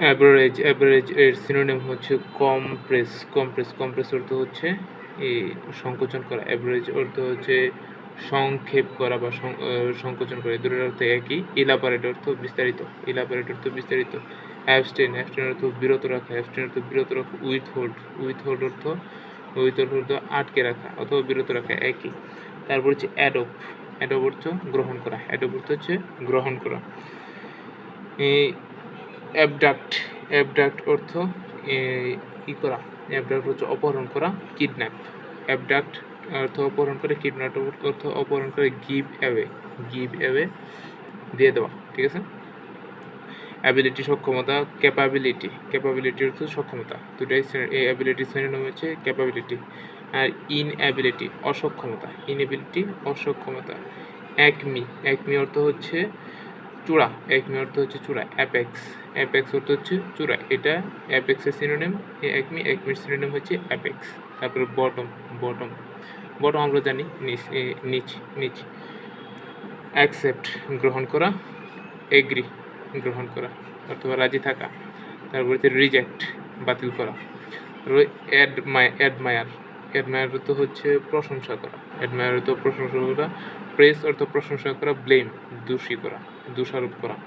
Average এর synonym হচ্ছে compress অর্থ হচ্ছে এই সংকোচন করা, অ্যাভারেজ অর্থ হচ্ছে সংক্ষেপ করা বা সংকোচন করা, দুটোর অর্থ একই। ইলাবোরেট অর্থ বিস্তারিত, অ্যাবস্টেইন অর্থ বিরত রাখা, উইথহোল্ড অর্থ আটকে রাখা অথবা বিরত রাখা, একই। তারপর হচ্ছে অ্যাডপ অর্থ গ্রহণ করা, গ্রহণ করা। এই অ্যাবডাক্ট অর্থ অ্যাবডাক্ট হচ্ছে অপহরণ করা, কিডন্যাপ। অ্যাবডাক্ট অর্থ অপহরণ করে, কিডন্যাপ অর্থ অপহরণ করে, গিভ অ্যাওয়ে দিয়ে দেওয়া, ঠিক আছে। অ্যাবিলিটি সক্ষমতা, ক্যাপাবিলিটি অর্থ সক্ষমতা, দুটাই এই অ্যাবিলিটি সিনোনিম হচ্ছে ক্যাপাবিলিটি। আর ইনঅ্যাবিলিটি অসক্ষমতা। একমি অর্থ হচ্ছে চূড়া, অ্যাপেক্স অর্থ হচ্ছে চূড়া, এটা অ্যাপেক্সের সিনোনিম। একমির সিনোনিম হচ্ছে অ্যাপেক্স। তারপরে বটম আমরা জানি নিচ। অ্যাকসেপ্ট গ্রহণ করা, এগ্রি গ্রহণ করা অথবা রাজি থাকা। তারপরে হচ্ছে রিজেক্ট বাতিল করা। তারপরে অ্যাডমায়ার অর্থ হচ্ছে প্রশংসা করা, প্রেস অর্থ প্রশংসা করা, ব্লেম দোষারোপ করা।